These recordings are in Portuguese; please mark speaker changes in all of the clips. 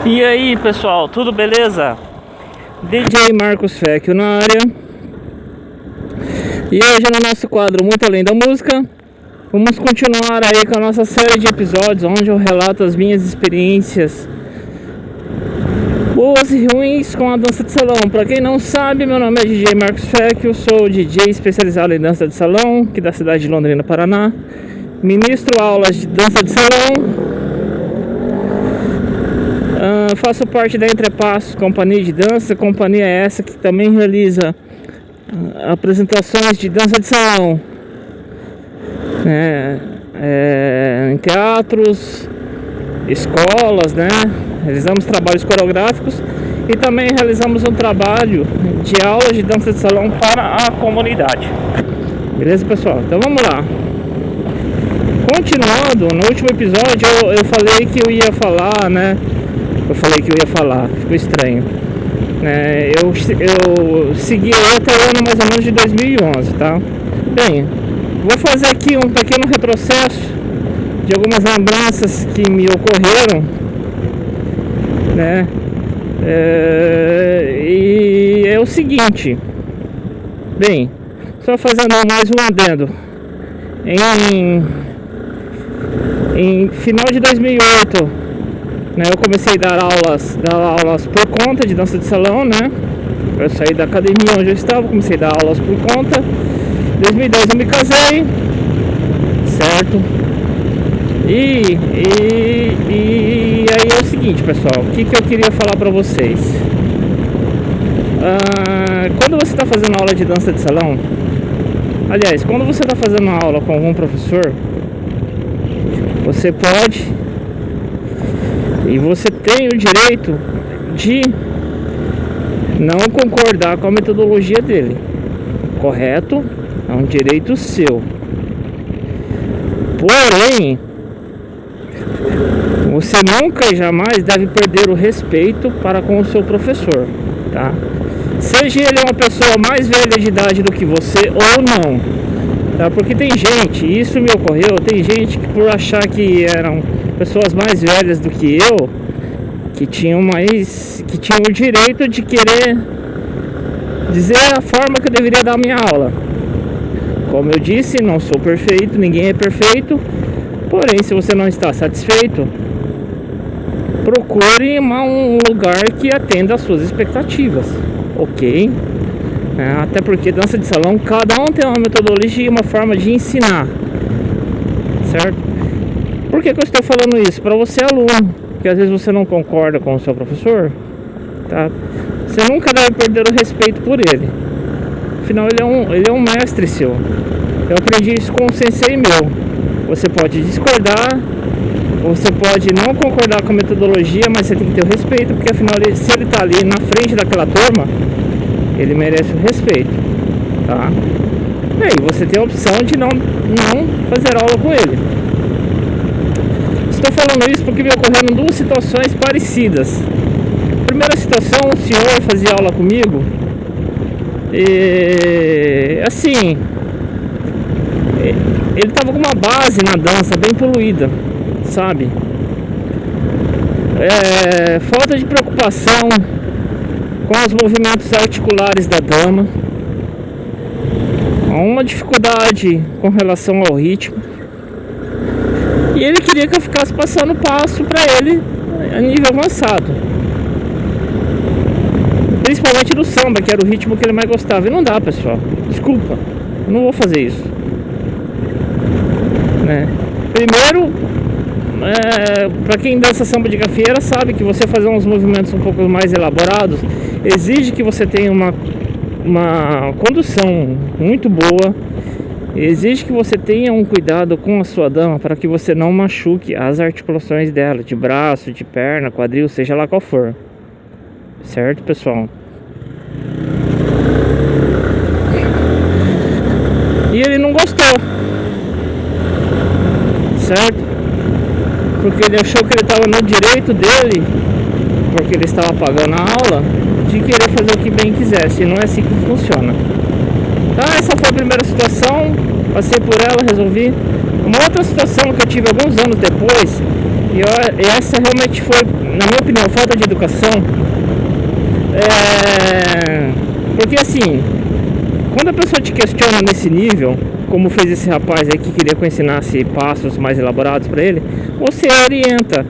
Speaker 1: E aí pessoal, tudo beleza? DJ Marcos Fecchio na área. E hoje no nosso quadro Muito Além da Música, vamos continuar aí com a nossa série de episódios onde eu relato as minhas experiências boas e ruins com a dança de salão. Para quem não sabe, meu nome é DJ Marcos Fecchio, sou DJ especializado em dança de salão aqui da cidade de Londrina, Paraná. Ministro aulas de dança de salão. Faço parte da Entrepassos Companhia de Dança, companhia essa que também realiza apresentações de dança de salão em teatros, escolas, né? Realizamos trabalhos coreográficos e também realizamos um trabalho de aulas de dança de salão para a comunidade. Beleza, pessoal? Então vamos lá. Continuando, no último episódio eu falei que eu ia falar, né? Ficou estranho. Eu segui até o ano mais ou menos de 2011, tá? Bem, vou fazer aqui um pequeno retrocesso de algumas lembranças que me ocorreram, né? E é o seguinte. Bem, só fazendo mais um adendo. Em final de 2008, eu comecei a dar aulas por conta de dança de salão, né? Eu saí da academia onde eu estava, comecei a dar aulas por conta. Em 2010 eu me casei, certo? E aí é o seguinte, pessoal, o que eu queria falar pra vocês? Quando você está fazendo aula de dança de salão, aliás, quando você está fazendo aula com algum professor, você pode e você tem o direito de não concordar com a metodologia dele, correto? É um direito seu. Porém, você nunca e jamais deve perder o respeito para com o seu professor, tá? Seja ele uma pessoa mais velha de idade do que você ou não, tá? Porque tem gente, isso me ocorreu, tem gente que por achar que eram pessoas mais velhas do que eu, que tinham o direito de querer dizer a forma que eu deveria dar a minha aula. Como eu disse, não sou perfeito, ninguém é perfeito. Porém, se você não está satisfeito, procure um lugar que atenda às suas expectativas, ok? Até porque dança de salão, cada um tem uma metodologia e uma forma de ensinar, certo? Por que eu estou falando isso? Para você aluno, que às vezes você não concorda com o seu professor, tá? Você nunca deve perder o respeito por ele. Afinal, ele é um mestre seu. Eu aprendi isso com um sensei meu. Você pode discordar, você pode não concordar com a metodologia, mas você tem que ter o respeito, porque afinal, se ele está ali na frente daquela turma, ele merece o respeito, tá? E aí, você tem a opção de não fazer aula com ele. Estou falando isso porque me ocorreram duas situações parecidas. Primeira situação, o senhor fazia aula comigo e assim, ele estava com uma base na dança bem poluída, sabe? Falta de preocupação com os movimentos articulares da dama, uma dificuldade com relação ao ritmo. E ele queria que eu ficasse passando passo para ele a nível avançado, principalmente do samba, que era o ritmo que ele mais gostava. E não dá, pessoal, desculpa, eu não vou fazer isso, né? Primeiro, para quem dança samba de gafieira sabe que você fazer uns movimentos um pouco mais elaborados exige que você tenha uma condução muito boa. Exige que você tenha um cuidado com a sua dama para que você não machuque as articulações dela, de braço, de perna, quadril, seja lá qual for. Certo, pessoal? E ele não gostou, certo? Porque ele achou que ele estava no direito dele, porque ele estava pagando a aula, de querer fazer o que bem quisesse. E não é assim que funciona. Essa foi a primeira situação, passei por ela, resolvi. Uma outra situação que eu tive alguns anos depois, e essa realmente foi na minha opinião, falta de educação. Porque assim, quando a pessoa te questiona nesse nível, como fez esse rapaz aí que queria que eu ensinasse passos mais elaborados para ele, você orienta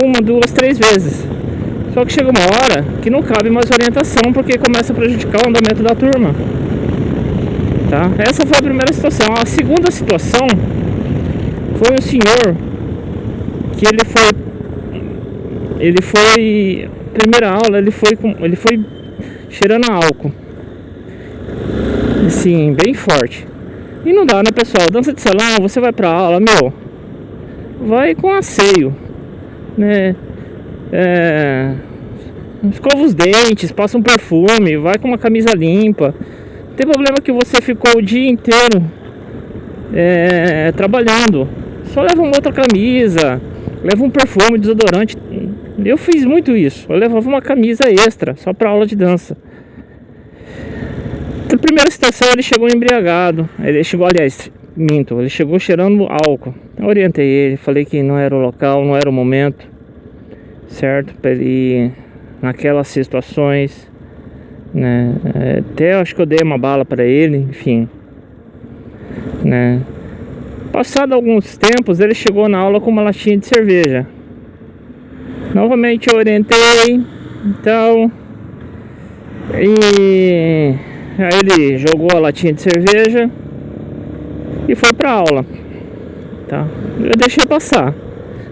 Speaker 1: 1, 2, 3 vezes. Só que chega uma hora que não cabe mais orientação, porque começa a prejudicar o andamento da turma, tá? Essa foi a primeira situação. A segunda situação foi um senhor que ele foi primeira aula, ele foi cheirando a álcool, assim, bem forte. E não dá, né, pessoal? Dança de salão, você vai pra aula, meu, vai com asseio, né? Escova os dentes, passa um perfume, vai com uma camisa limpa. Não tem problema que você ficou o dia inteiro trabalhando. Só leva uma outra camisa, leva um perfume, desodorante. Eu fiz muito isso. Eu levava uma camisa extra só pra aula de dança. Na primeira situação ele chegou embriagado. Ele chegou, aliás, minto, ele chegou cheirando álcool. Eu orientei ele, falei que não era o local, não era o momento, certo? Pra ele ir naquelas situações, né? Até acho que eu dei uma bala pra ele, enfim, né? Passado alguns tempos, ele chegou na aula com uma latinha de cerveja. Novamente eu orientei, então, e aí ele jogou a latinha de cerveja e foi pra aula, tá? Eu deixei passar.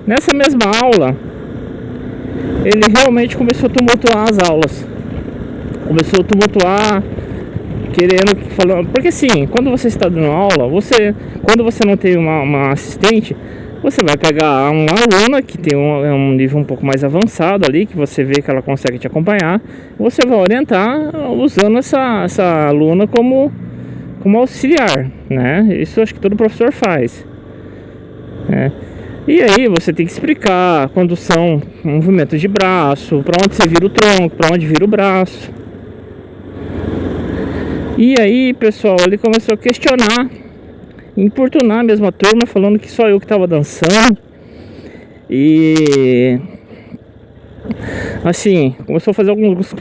Speaker 1: Nessa mesma aula, ele realmente começou a tumultuar as aulas. Começou a tumultuar, falando, porque assim, quando você está dando aula, quando você não tem uma assistente, você vai pegar uma aluna que tem um nível um pouco mais avançado ali, que você vê que ela consegue te acompanhar, você vai orientar usando essa aluna como auxiliar, né? Isso acho que todo professor faz, né? E aí você tem que explicar condução, movimento de braço, para onde você vira o tronco, para onde vira o braço. E aí, pessoal, ele começou a questionar, importunar a mesma turma, falando que só eu que estava dançando. E assim, começou a fazer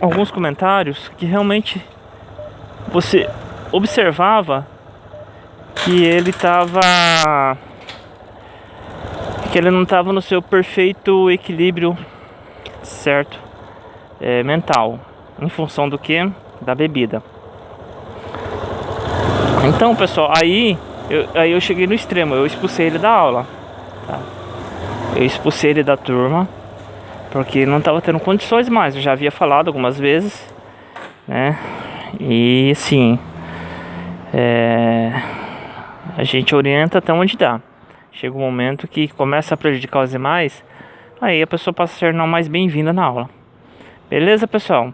Speaker 1: alguns comentários que realmente você observava que ele não estava no seu perfeito equilíbrio, certo? Mental, em função do que? Da bebida. Então, pessoal, aí eu cheguei no extremo, eu expulsei ele da aula, tá? Eu expulsei ele da turma, porque não estava tendo condições mais. Eu já havia falado algumas vezes, né? E assim, a gente orienta até onde dá. Chega um momento que começa a prejudicar os demais, aí a pessoa passa a ser não mais bem-vinda na aula. Beleza, pessoal?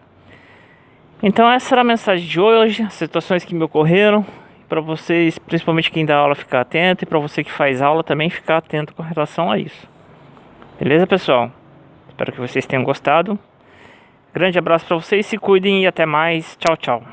Speaker 1: Então essa era a mensagem de hoje, as situações que me ocorreram, para vocês, principalmente quem dá aula, ficar atento, e para você que faz aula também ficar atento com relação a isso. Beleza, pessoal? Espero que vocês tenham gostado. Grande abraço para vocês, se cuidem e até mais. Tchau, tchau.